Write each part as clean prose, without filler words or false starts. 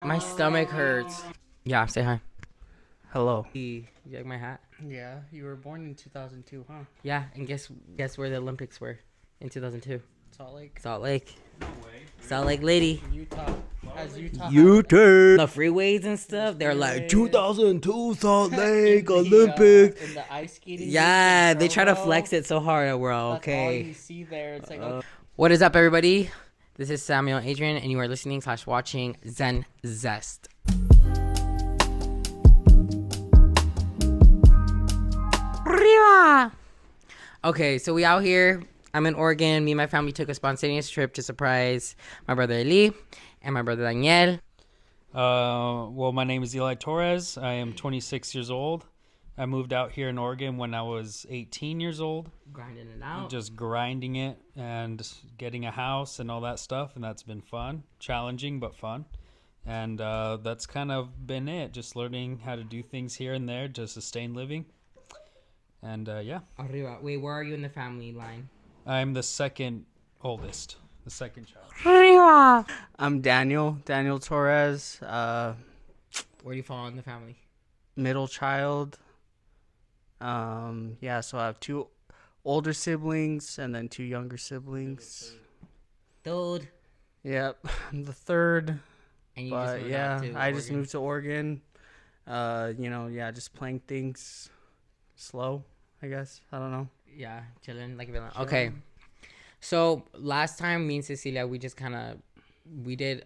My stomach hurts. Yeah, say hi. Hello. You like my hat? Yeah, you were born in 2002, huh? Yeah, and guess where the Olympics were in 2002? Salt Lake. Salt Lake. No way. Salt Lake Lady. Utah. Has Utah U-turn. The freeways and stuff. They're like freeways. 2002 Salt Lake in Olympics. in the ice skating. Yeah, rink in they try to Provo. flex it so hard. We're all That's all okay. you see there. It's like What is up, everybody? This is Samuel Adrian, and you are listening / watching Zen Zest. Okay, so we out here. I'm in Oregon. Me and my family took a spontaneous trip to surprise my brother Eli and my brother Daniel. Well, my name is Eli Torres. I am 26 years old. I moved out here in Oregon when I was 18 years old. Grinding it out. Just grinding it and getting a house and all that stuff. And that's been fun. Challenging, but fun. And that's kind of been it. Just learning how to do things here and there to sustain living. And yeah. Arriba. Wait, where are you in the family line? I'm the second oldest. The second child. Arriba. I'm Daniel Torres. Where do you fall in the family? Middle child. Yeah, so I have two older siblings and then two younger siblings. Dude. Yep, I'm the third. And you But just moved yeah, out to I just Oregon. moved to Oregon. Just playing things slow, I guess. I don't know. Yeah, chilling like a villain. Okay. So last time, me and Cecilia, we did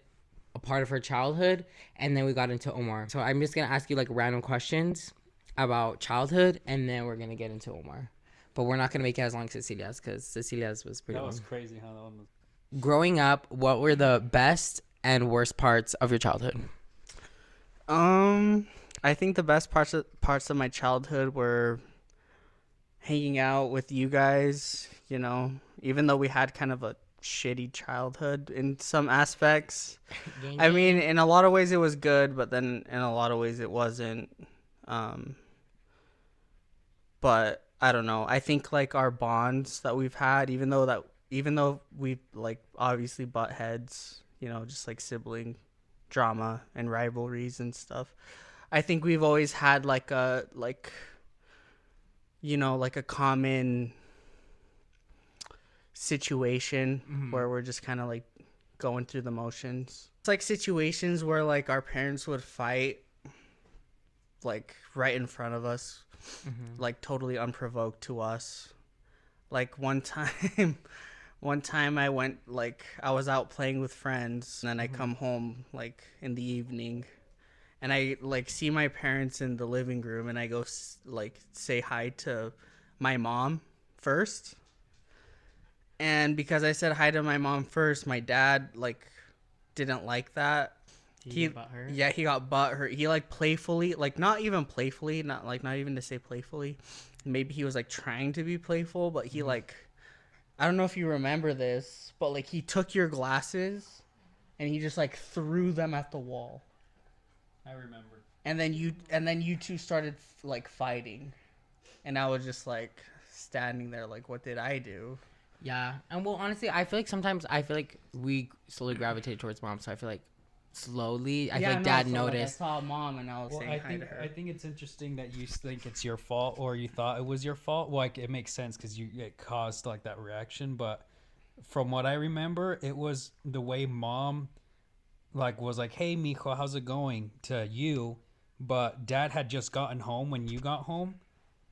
a part of her childhood, and then we got into Omar. So I'm just gonna ask you like random questions about childhood, and then we're gonna get into Omar. But we're not gonna make it as long as Cecilia's, because Cecilia's was pretty That was long. crazy how that one was. Growing up, what were the best and worst parts of your childhood? I think the best parts of my childhood were hanging out with you guys, even though we had kind of a shitty childhood in some aspects. I mean, in a lot of ways it was good, but then in a lot of ways it wasn't. But I don't know. I think like our bonds that we've had, even though we like obviously butt heads, just like sibling drama and rivalries and stuff. I think we've always had like a common situation where we're just kind of like going through the motions. It's like situations where like our parents would fight like right in front of us, like totally unprovoked to us. Like one time I went, like I was out playing with friends, and then I come home like in the evening, and I like see my parents in the living room, and I go like say hi to my mom first. And because I said hi to my mom first, my dad like didn't like that. He got butthurt. He like playfully, like not even to say playfully. Maybe he was like trying to be playful, but he like, I don't know if you remember this, but like he took your glasses and he just like threw them at the wall. I remember. And then you two started like fighting, and I was just like standing there like, what did I do? Yeah, and well, honestly, I feel like we slowly gravitate towards mom. So I feel like slowly, I feel like dad noticed. Like I saw mom and I was saying hi to her. I think it's interesting that you think it's your fault, or you thought it was your fault. Well, like, it makes sense because it caused like that reaction. But from what I remember, it was the way mom like was like, "Hey, mijo, how's it going?" to you, but dad had just gotten home when you got home,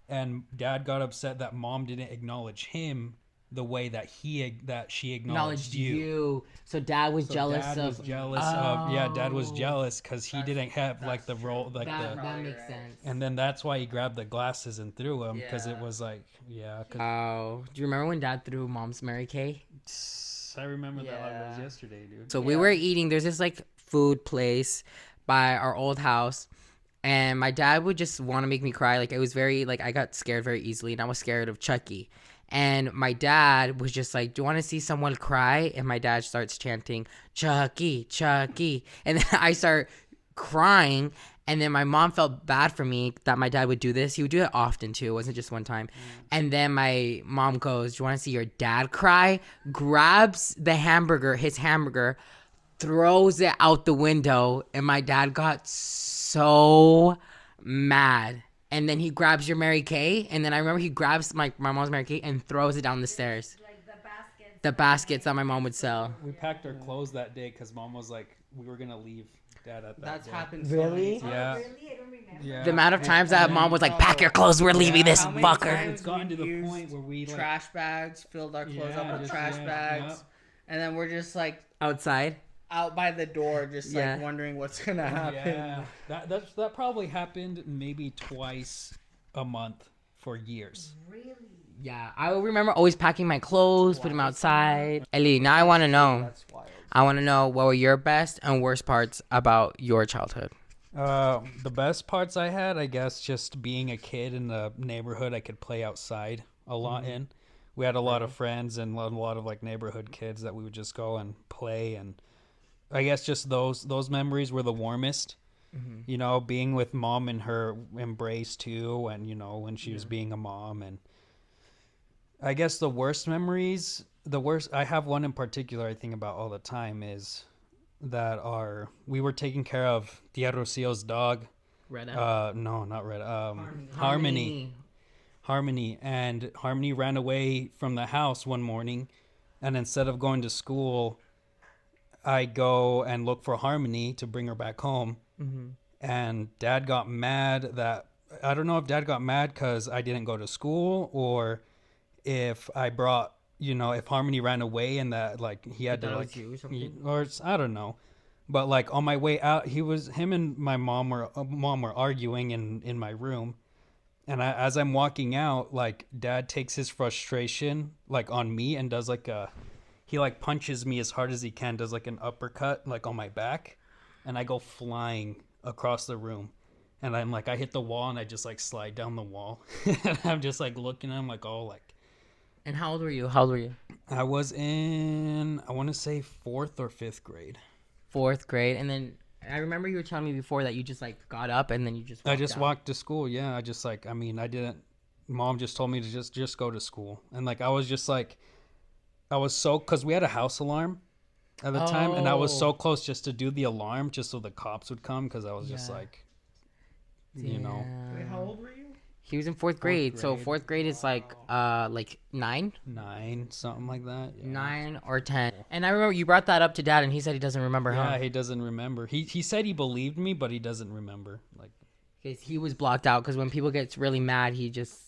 and dad got upset that mom didn't acknowledge him the way that she acknowledged you. So dad was jealous dad of. was jealous of dad was jealous because he didn't have like the role like that the. makes sense. And then that's why he grabbed the glasses and threw them because it was like Wow. Do you remember when dad threw mom's Mary Kay? I remember that like it was yesterday, dude. So we were eating. There's this like food place by our old house, and my dad would just want to make me cry. Like it was very like I got scared very easily, and I was scared of Chucky. And my dad was just like, "Do you want to see someone cry?" And my dad starts chanting, "Chucky, Chucky," and then I start crying. And then my mom felt bad for me that my dad would do this. He would do it often too. It wasn't just one time. And then my mom goes, "Do you want to see your dad cry?" Grabs the hamburger, his hamburger, throws it out the window, and my dad got so mad. And then he grabs your Mary Kay, and then I remember he grabs my mom's Mary Kay and throws it down the stairs. Like The baskets that my mom would sell. We packed our clothes that day because mom was like, we were gonna leave dad at that. That's day. happened. So Really? many Yeah. Really? I don't remember. Yeah. The amount of times that mom was like, pack your clothes, we're leaving this How many fucker. times It's gotten to the we've point where we like, trash bags, filled our clothes Yeah, up with just- trash yeah, bags, and then we're just like Outside. out by the door, just like Yeah. wondering what's gonna happen. yeah, that probably happened maybe twice a month for years. Really? Yeah, I will remember always packing my clothes, putting them outside. Ellie, now I want to know. That's wild. I want to know what were your best and worst parts about your childhood. The best parts I had, I guess, just being a kid in the neighborhood I could play outside a lot in. We had a lot of friends and a lot of like neighborhood kids that we would just go and play, and I guess just those memories were the warmest. You know, being with mom in her embrace too, and you know when she was being a mom, and I guess the worst memories, I have one in particular I think about all the time is that we were taking care of Tia Rocio's dog. Reda. No, not Red. Harmony. And Harmony ran away from the house one morning, and instead of going to school, I go and look for Harmony to bring her back home. And Dad got mad that I don't know if Dad got mad because I didn't go to school, or if I brought, you know, if Harmony ran away and that like he had to like, or I don't know. But like on my way out, him and my mom were arguing in my room. And as I'm walking out, like Dad takes his frustration like on me and does like he like punches me as hard as he can, does like an uppercut like on my back, and I go flying across the room. And I'm like, I hit the wall and I just like slide down the wall. And I'm just like looking at him like, oh, like. And how old were you? I was in, I want to say 4th or 5th grade. 4th grade. And then I remember you were telling me before that you just like got up and then you just walked to school. Yeah. I just like, I mean, I didn't, mom just told me to just go to school. And like, I was just like, cause we had a house alarm at the time. And I was so close just to do the alarm just so the cops would come. Cause I was just like, you know. Wait, how old were you? He was in 4th grade. So 4th grade is like 9? 9, something like that. Yeah. 9 or 10. And I remember you brought that up to Dad and he said he doesn't remember. Yeah, he doesn't remember. He said he believed me, but he doesn't remember. Like, because he was blocked out. Because when people get really mad, he just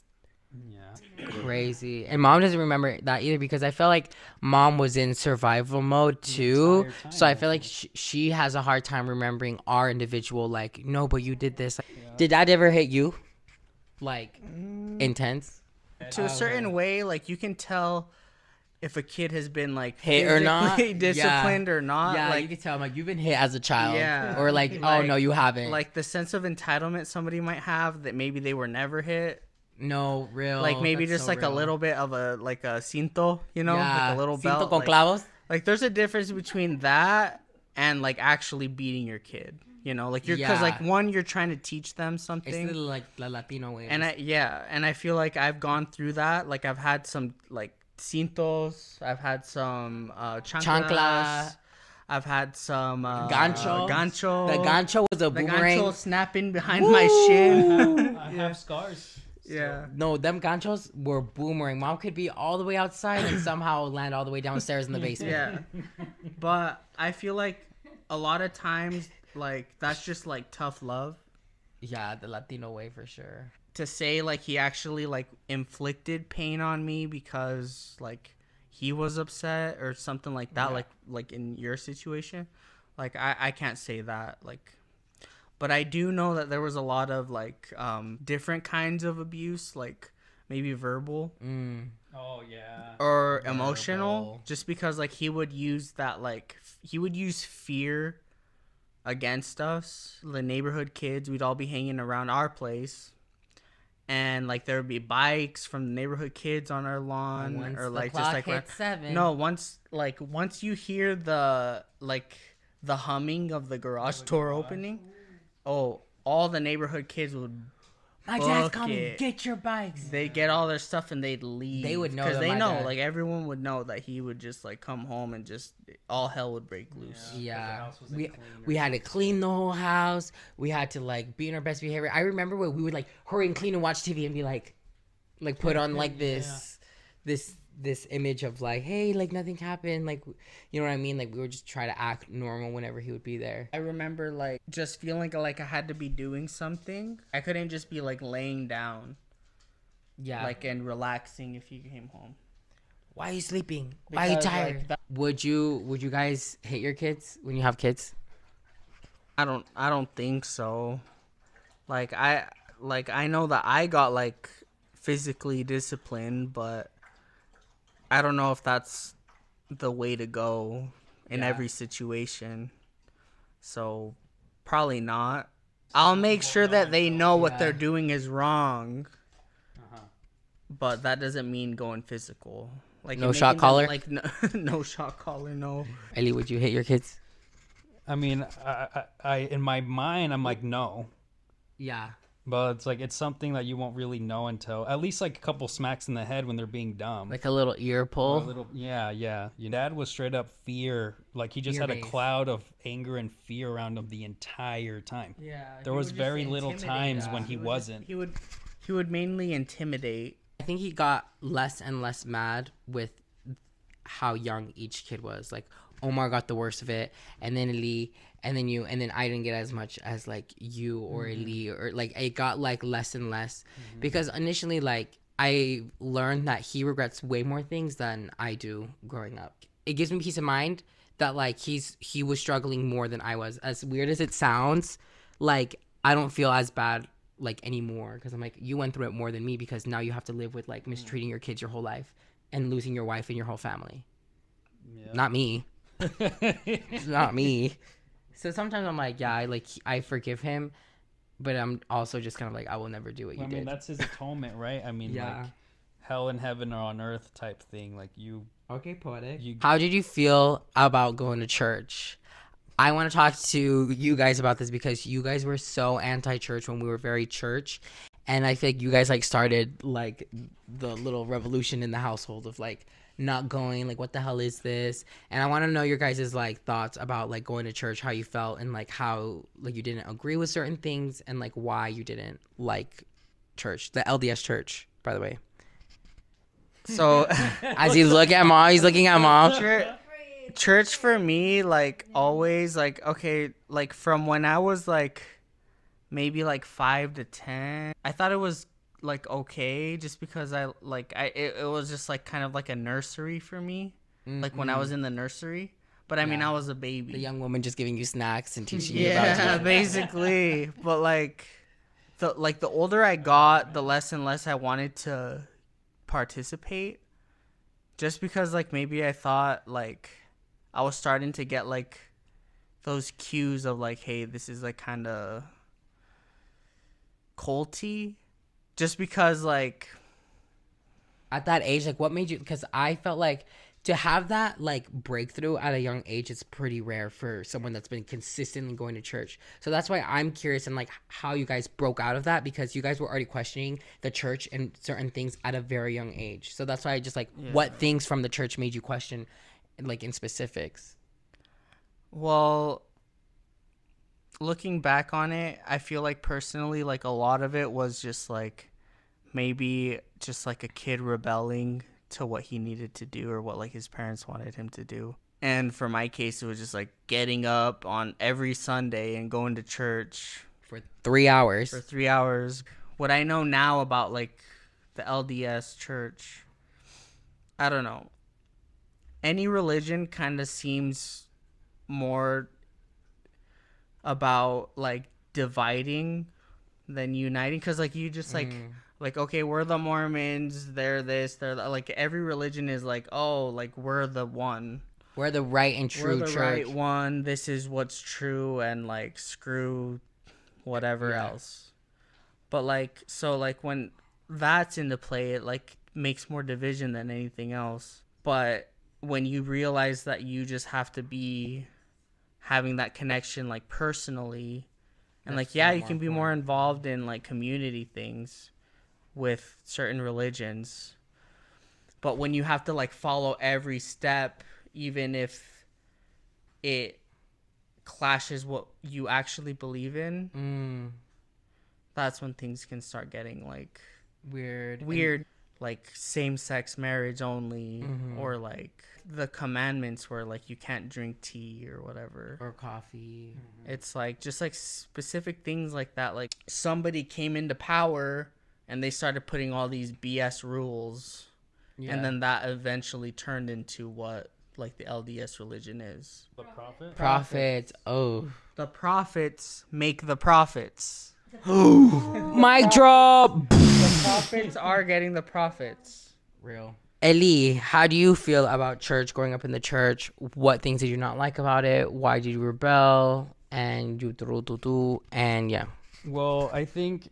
yeah, crazy. And mom doesn't remember that either because I felt like mom was in survival mode too. entire time, So I feel like she has a hard time remembering our individual. Like, no, but you did this. Did Dad ever hit you? Like intense? To a certain way, like you can tell if a kid has been like Hit or not? physically disciplined or not. Yeah, like you can tell. Like you've been hit as a child. Yeah. Or like, oh Like- no, you haven't. like the sense of entitlement somebody might have that maybe they were never hit. no, real. Like maybe That's just so like a real. little bit of a cinto, you know, like a little Cinto belt. con Like, clavos. like there's a difference between that and like actually beating your kid. You know, like because like Yeah. one, you're trying to teach them It's something. the like the Latino way. And I feel like I've gone through that. Like I've had some like cintos, I've had some chanclas, Chancla. I've had some Gancho. gancho. The gancho was a the boomerang. gancho snapping behind my shin. I have scars. Yeah. No, them ganchos were boomerang. Mom could be all the way outside and somehow land all the way downstairs in the basement. Yeah. But I feel like a lot of times like that's just like tough love. Yeah, the Latino way for sure. To say like he actually like inflicted pain on me because like he was upset or something like that, like in your situation, like I can't say that, like, but I do know that there was a lot of like different kinds of abuse, like maybe verbal Oh yeah. or emotional, Verbal. just because like he would use that, like he would use fear against us, the neighborhood kids. We'd all be hanging around our place, and like there would be bikes from the neighborhood kids on our lawn, Once or the like clock just like hit 7. no, once you hear the humming of the garage door opening, oh, all the neighborhood kids would my dad's book coming. it. Get your bikes. They get all their stuff and they'd leave. They would know because that they my know, dad- like everyone would know that he would just like come home and just all hell would break loose. Yeah, we had to clean the whole house. We had to like be in our best behavior. I remember when we would like hurry and clean and watch TV and be like put on like this image of like, hey, like nothing happened, like, you know what I mean? Like we would just try to act normal whenever he would be there. I remember like just feeling like I had to be doing something. I couldn't just be like laying down, like and relaxing if he came home. Why are you sleeping? Why are you tired? Like, would you guys hit your kids when you have kids? I don't think so. Like I know that I got like physically disciplined, but I don't know if that's the way to go in every situation. So probably not. I'll make sure that they know what they're doing is wrong. But that doesn't mean going physical. Like no shot collar? Like no shot collar, no. Ellie, would you hit your kids? I mean, I in my mind, I'm like, no. Yeah. But it's like, it's something that you won't really know until at least like a couple smacks in the head when they're being dumb. Like a little ear pull. Yeah. Your dad was straight up fear. Like he just had a cloud of anger and fear around him the entire time. Yeah. There was very little times when he wasn't. He would mainly intimidate. I think he got less and less mad with how young each kid was. Like Omar got the worst of it, and then Lee, and then you, and then I didn't get as much as like you or Lee, or like it got like less and less because initially like I learned that he regrets way more things than I do growing up. It gives me peace of mind that like he was struggling more than I was. As weird as it sounds, like I don't feel as bad like anymore because I'm like, you went through it more than me because now you have to live with like mistreating your kids your whole life and losing your wife and your whole family. Not me. It's not me. So sometimes I'm like, yeah, I forgive him, but I'm also just kind of like, I will never do what you did. I mean, that's his atonement, right? I mean, like hell and heaven are on earth type thing. Like you. Okay, poetic. How did you feel about going to church? I want to talk to you guys about this because you guys were so anti-church when we were very church. And I feel like you guys like started like the little revolution in the household of like not going, like what the hell is this? And I want to know your guys' like thoughts about like going to church, how you felt, and like how like you didn't agree with certain things and like why you didn't like church, the LDS church, by the way. So as he's looking at mom, he's looking at mom. Church for me, like always, like okay, like from when I was like maybe like 5 to 10, I thought it was like okay, just because it was just like kind of like a nursery for me, like when I was in the nursery. But I mean, I was a baby. The young woman just giving you snacks and teaching you about Jesus. Basically. But like the older I got, the less and less I wanted to participate, just because like maybe I thought like I was starting to get like those cues of like, hey, this is like kind of culty, just because like at that age, like what made you, because I felt like to have that like breakthrough at a young age is pretty rare for someone that's been consistently going to church. So that's why I'm curious and like how you guys broke out of that, because you guys were already questioning the church and certain things at a very young age. So that's why I just like what things from the church made you question like in specifics. Well, looking back on it, I feel like personally like a lot of it was just like maybe just like a kid rebelling to what he needed to do or what like his parents wanted him to do. And for my case, it was just like getting up on every Sunday and going to church for 3 hours. For 3 hours. What I know now about like the LDS church, I don't know. Any religion kind of seems more about like dividing than uniting, because like you just like okay, we're the Mormons, they're this, they're that. Like every religion is like, oh, like we're the one, we're the right and true we're the church, right one, this is what's true, and like screw whatever else. But like, so like when that's into play, it like makes more division than anything else. But when you realize that you just have to be having that connection like personally And like, yeah, you can be more involved in like community things with certain religions, but when you have to like follow every step, even if it clashes what you actually believe in, that's when things can start getting like weird, like same-sex marriage only, or like the commandments where like you can't drink tea or whatever, or coffee. It's like just like specific things like that. Like somebody came into power and they started putting all these BS rules, and then that eventually turned into what like the LDS religion is. The Prophets. Oh, the prophets make the prophets. Mic drop. The prophets are getting the prophets. Real. Eli, how do you feel about church, growing up in the church? What things did you not like about it? Why did you rebel? And yeah. Well, I think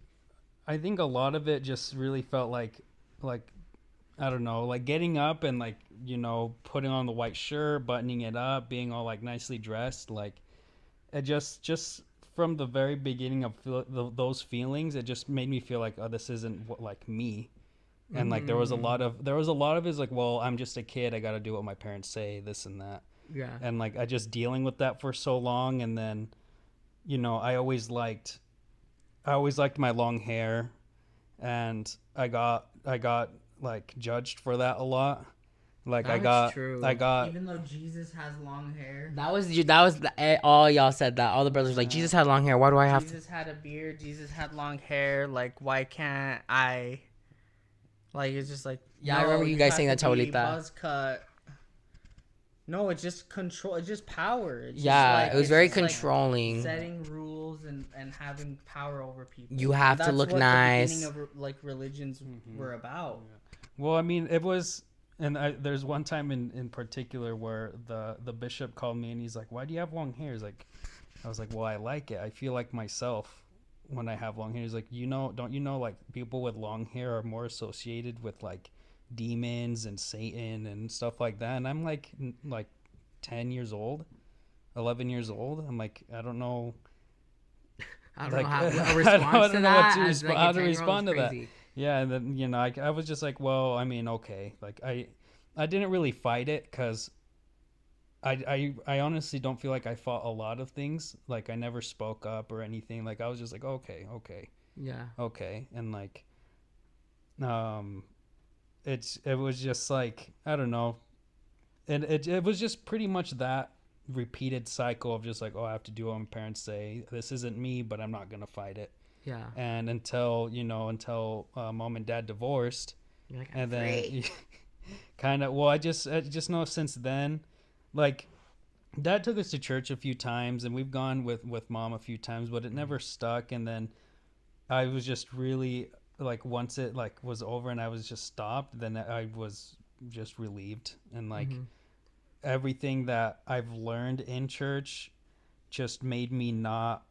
a lot of it just really felt like I don't know, like getting up and like, you know, putting on the white shirt, buttoning it up, being all like nicely dressed, like it just from the very beginning of those feelings, it just made me feel like, oh, this isn't like me. And like there was a lot of is like, well, I'm just a kid, I got to do what my parents say, this and that. Yeah. And like I just dealing with that for so long, and then, you know, I always liked my long hair, and I got like judged for that a lot. Like I got even though Jesus has long hair. That was all y'all said that. All the brothers were like, Jesus had long hair. Why do I have Jesus had a beard. Jesus had long hair. Like, why can't I? Like, it's just like, yeah, I remember you guys saying that totally. Buzz cut. No, it's just control. It's just power. It's yeah, just like, it was very controlling. Like setting rules and having power over people. You have to look nice. That's what the beginning of like religions were about. Yeah. Well, I mean, it was, and there's one time in particular where the bishop called me and he's like, "Why do you have long hair?" I was like, "Well, I like it. I feel like myself when I have long hair." He's like, don't you know, like people with long hair are more associated with like demons and Satan and stuff like that. And I'm like 10 years old, 11 years old. I'm like, I don't know. I don't know how to respond to that. How to respond to that. Yeah, and then, you know, I was just like, well, I mean, okay. Like I didn't really fight it because I honestly don't feel like I fought a lot of things. Like I never spoke up or anything. Like I was just like, okay. Yeah. Okay. And like, it was just like, I don't know. And it was just pretty much that repeated cycle of just like, oh, I have to do what my parents say. This isn't me, but I'm not going to fight it. Yeah. And until mom and dad divorced, like, and then kind of, well, I just know since then, like dad took us to church a few times and we've gone with mom a few times, but it never stuck. And then I was just really like, once it like was over and I was just stopped, then I was just relieved. And like everything that I've learned in church just made me not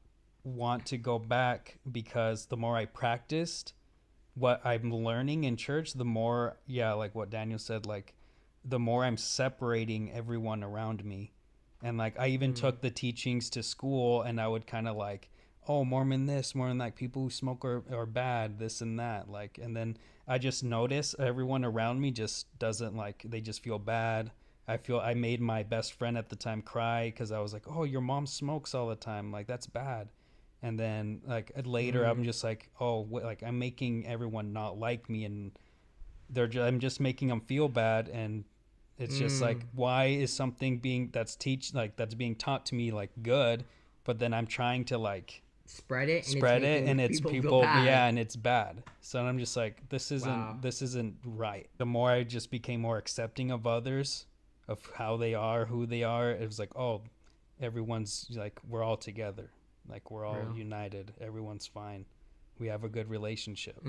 want to go back, because the more I practiced what I'm learning in church, the more, yeah, like what Daniel said, like the more I'm separating everyone around me. And like I even took the teachings to school, and I would kind of like, oh, Mormon this, Mormon that, people who smoke are bad, this and that. Like, and then I just notice everyone around me just doesn't, like, they just feel bad. I made my best friend at the time cry because I was like, oh, your mom smokes all the time, like that's bad. And then like later I'm just like, oh, like I'm making everyone not like me, and I'm just making them feel bad. And it's just like, why is something that's being taught to me like good, but then I'm trying to like spread it and it's people yeah, and it's bad. So I'm just like, this isn't right. The more I just became more accepting of others, of how they are, who they are, it was like, oh, everyone's like, we're all together. Like we're all united. Everyone's fine. We have a good relationship.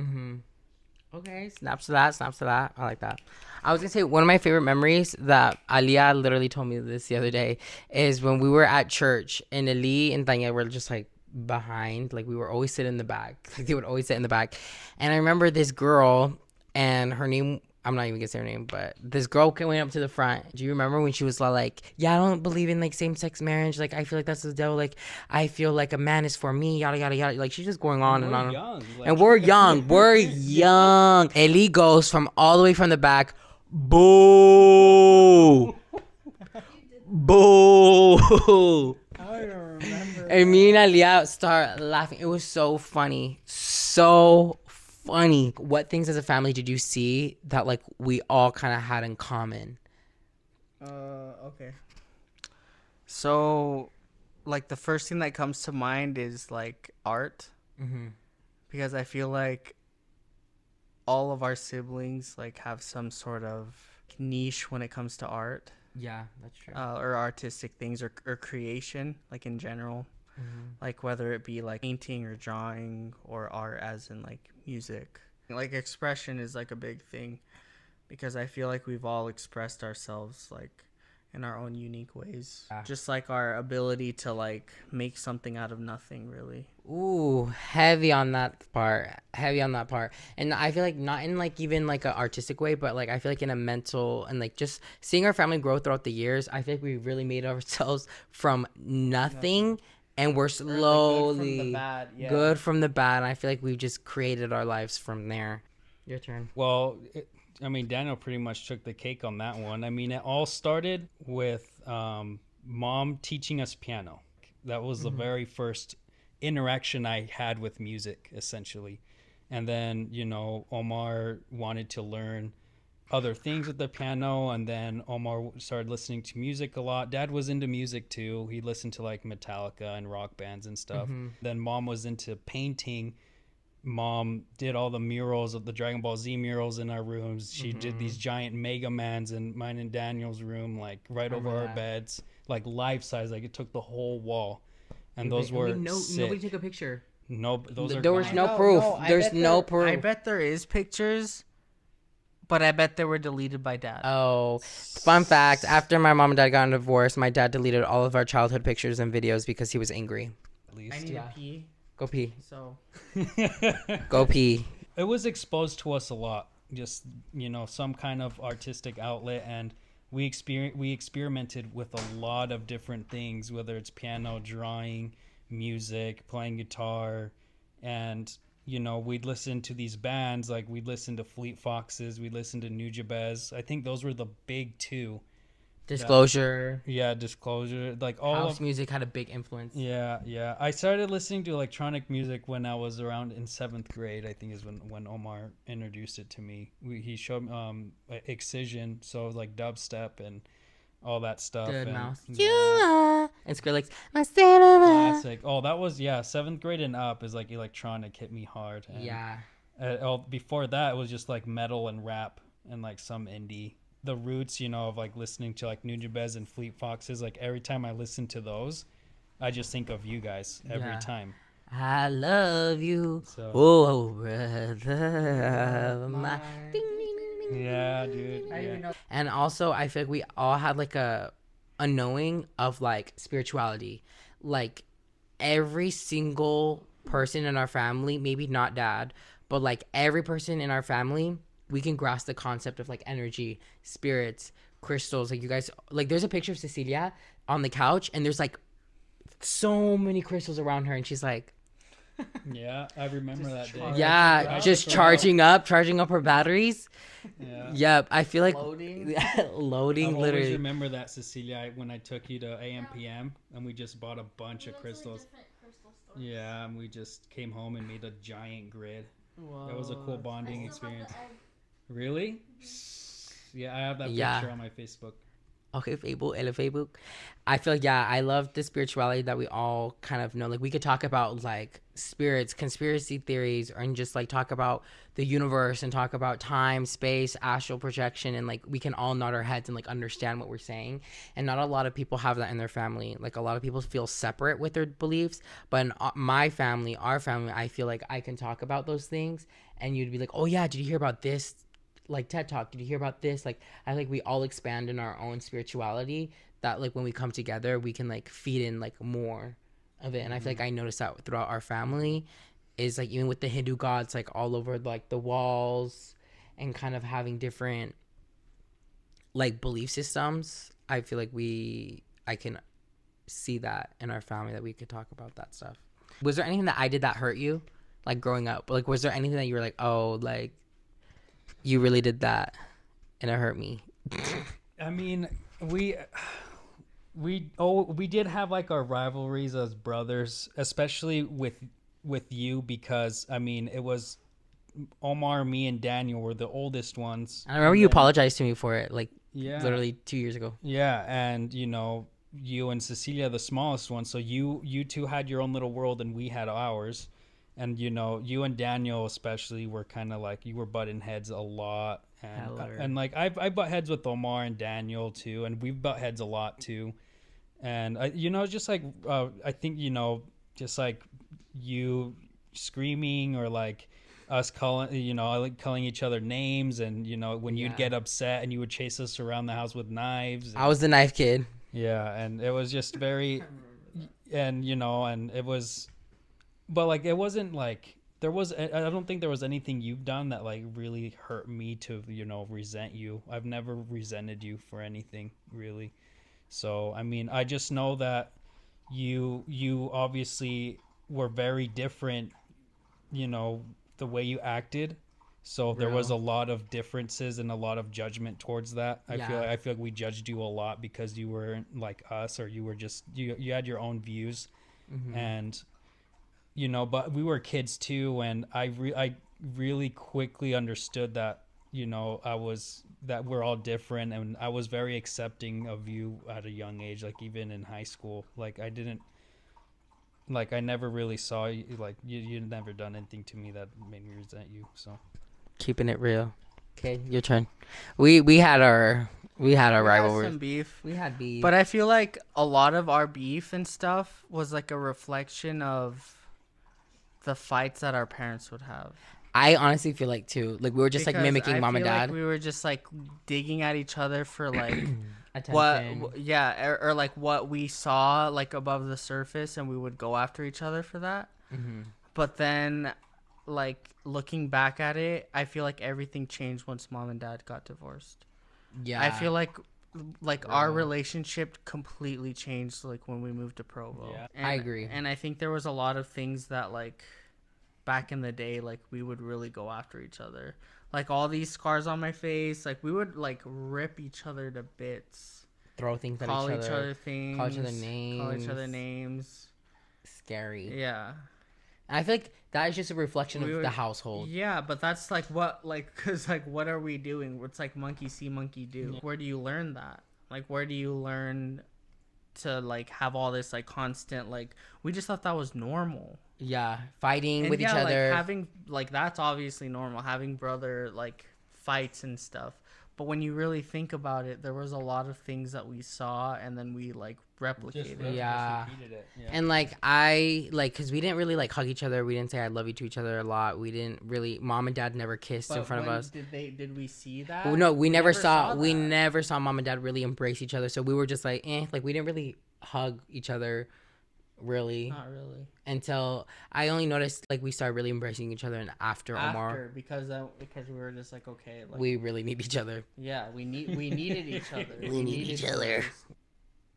Okay, snaps to that. I like that. I was gonna say one of my favorite memories that Alia literally told me this the other day is when we were at church and Ali and Tanya were just like behind. Like we were always sitting in the back. Like they would always sit in the back. And I remember this girl, and her name I'm not even gonna say her name, but this girl went up to the front. Do you remember when she was like, "Yeah, I don't believe in like same-sex marriage. Like, I feel like that's the devil. Like, I feel like a man is for me. Yada yada yada." Like, she's just going on and We're on. young. And Like, we're young. We're young. Ellie goes from all the way from the back. Boo, boo. I don't remember. And me and Alia start laughing. It was so funny. So funny. What things as a family did you see that like we all kind of had in common? Okay. So, like, the first thing that comes to mind is like art, Mm-hmm. because I feel like all of our siblings like have some sort of niche when it comes to art, Yeah, that's true. or artistic things, or creation, like in general. Like whether it be like painting or drawing or art as in like music. Like expression is like a big thing, because I feel like we've all expressed ourselves like in our own unique ways. Yeah. Just like our ability to like make something out of nothing, really. Ooh, heavy on that part. Heavy on that part. And I feel like not in like even like an artistic way, but like I feel like in a mental and like just seeing our family grow throughout the years, I feel like we really made ourselves from nothing. And we're slowly good from the bad. And I feel like we've just created our lives from there. Your turn. well, I mean, Daniel pretty much took the cake on that one. I mean, it all started with mom teaching us piano. That was the very first interaction I had with music, essentially. And then, you know, Omar wanted to learn other things with the piano, and then Omar started listening to music a lot. Dad was into music too. He listened to like Metallica and rock bands and stuff. Then mom was into painting. Mom did all the murals of the Dragon Ball Z murals in our rooms. She did these giant Mega Mans in mine and Daniel's room, like right over our beds, like life size. Like it took the whole wall, and those were sick. Nobody took a picture. No, those are There was gone. no proof. There's no I proof. bet there is pictures, but I bet they were deleted by Dad. Oh, fun fact. After my mom and dad got a divorce, my dad deleted all of our childhood pictures and videos because he was angry. At I least. need to pee, Go pee. so Go pee. It was exposed to us a lot, just, you know, some kind of artistic outlet, and we experimented with a lot of different things, whether it's piano, drawing, music, playing guitar, and, you know, we'd listen to these bands, like we'd listen to Fleet Foxes, we'd listen to Nujabes. I think those were the big two. Disclosure. Yeah, Disclosure, like all House of music had a big influence. yeah. I started listening to electronic music when I was around in 7th grade. I think is when Omar introduced it to me. He showed Excision, so like dubstep and all that stuff. Good and, mouse. Yeah, And Skrillex. My cinema. classic. Oh, that was 7th grade and up is like electronic hit me hard. And, Yeah. before that, it was just like metal and rap and like some indie. The roots, you know, of like listening to like Nujabes and Fleet Foxes. Like every time I listen to those, I just think of you guys every Yeah. time. I love you. So Oh, brother of mine. Ding, ding, ding, ding. yeah, dude. Yeah. And also, I feel like we all had like a knowing of like spirituality. Like every single person in our family, maybe not dad, but like every person in our family, we can grasp the concept of like energy, spirits, crystals. Like you guys, like there's a picture of Cecilia on the couch, and there's like so many crystals around her, and she's like, Yeah, I remember that day. yeah, just charging up her batteries. Yeah. Yep, I feel like loading. loading I always literally. remember that, Cecilia, when I took you to AMPM and we just bought a bunch of crystals. Yeah, and we just came home and made a giant grid. That was a cool bonding experience. Really? Yeah, I have that Yeah. picture on my Facebook. Okay, Facebook. I feel like, yeah, I love the spirituality that we all kind of know. Like we could talk about like spirits, conspiracy theories, and just like talk about the universe and talk about time, space, astral projection, and like we can all nod our heads and like understand what we're saying. And not a lot of people have that in their family. Like a lot of people feel separate with their beliefs, but in my family, our family, I feel like I can talk about those things, and you'd be like, oh yeah, did you hear about this? Like TED Talk, did you hear about this? Like I think we all expand in our own spirituality, that like when we come together we can like feed in like more of it. And I feel like I noticed that throughout our family is like even with the Hindu gods like all over like the walls and kind of having different like belief systems, I feel like I can see that in our family, that we could talk about that stuff. Was there anything that I did that hurt you, like growing up? Like, was there anything that you were like, oh, like you really did that and it hurt me? I mean, we did have like our rivalries as brothers, especially with you, because I mean, it was Omar, me, and Daniel were the oldest ones. I remember you apologized to me for it, like literally 2 years ago. Yeah, and you know, you and Cecilia the smallest one, so you two had your own little world and we had ours. And you know, you and Daniel especially were kind of like, you were butting heads a lot, and like I butt heads with Omar and Daniel too, and we butt heads a lot too. And you know, just like I think, you know, just like you screaming, or like us calling, you know, like calling each other names, and you know, when you'd get upset and you would chase us around the house with knives. I was the knife kid. Yeah, and it was just very, and you know, and it was, but like it wasn't like I don't think there was anything you've done that like really hurt me to, you know, resent you. I've never resented you for anything, really. So I mean, I just know that you obviously were very different, you know, the way you acted. So there was a lot of differences and a lot of judgment towards that. I feel like we judged you a lot because you weren't like us, or you were just you had your own views. And you know, but we were kids too, and I really quickly understood that, you know, that we're all different, and I was very accepting of you at a young age, like even in high school. Like I never really saw you, like you'd never done anything to me that made me resent you. So keeping it real. Okay, your turn. We had our rivalry. Some beef. We had beef. But I feel like a lot of our beef and stuff was like a reflection of the fights that our parents would have. I honestly feel like too, like we were just like mimicking mom and dad. Like we were just like digging at each other for like attention. or like what we saw like above the surface, and we would go after each other for that. But then, like looking back at it, I feel like everything changed once mom and dad got divorced. Yeah, I feel like our relationship completely changed like when we moved to Provo. Yeah. And, I agree. And I think there was a lot of things that like back in the day, like we would really go after each other. Like all these scars on my face, like we would like rip each other to bits. Throw things at call each other. Things. Call each other names. Call each other names. Scary. Yeah. And I feel like that is just a reflection of the household. Yeah, but that's like what, like, because like what are we doing? It's like monkey see, monkey do. Where do you learn that? Like, where do you learn to like have all this like constant, like, we just thought that was normal. Yeah, fighting with each other. Like having like, that's obviously normal, having brother like fights and stuff. But when you really think about it, there was a lot of things that we saw and then we like replicated. Just repeated it. Yeah. And like I like, because we didn't really like hug each other. We didn't say I love you to each other a lot. We didn't really. Mom and dad never kissed in front of us. Did we see that? Well, no, we never saw. We never saw mom and dad really embrace each other. So we were just like, like we didn't really hug each other. Really, not really, until I only noticed like we started really embracing each other, and after Omar, because we were just like, okay, like, we really need each other. Yeah, we needed each other. we need each other.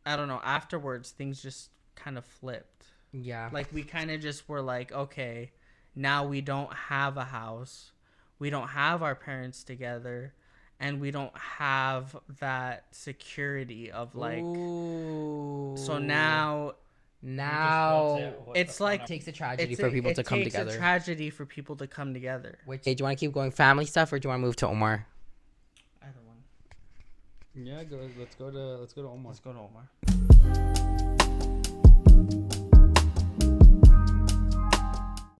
I don't know. Afterwards, things just kind of flipped. Yeah, like we kind of just were like, okay, now we don't have a house, we don't have our parents together, and we don't have that security of like. Ooh. So now it's like it takes a tragedy for people to come together. It takes a tragedy for people to come together. Hey, do you want to keep going family stuff, or do you want to move to Omar? Either one. Yeah, let's go to Omar. Let's go to Omar.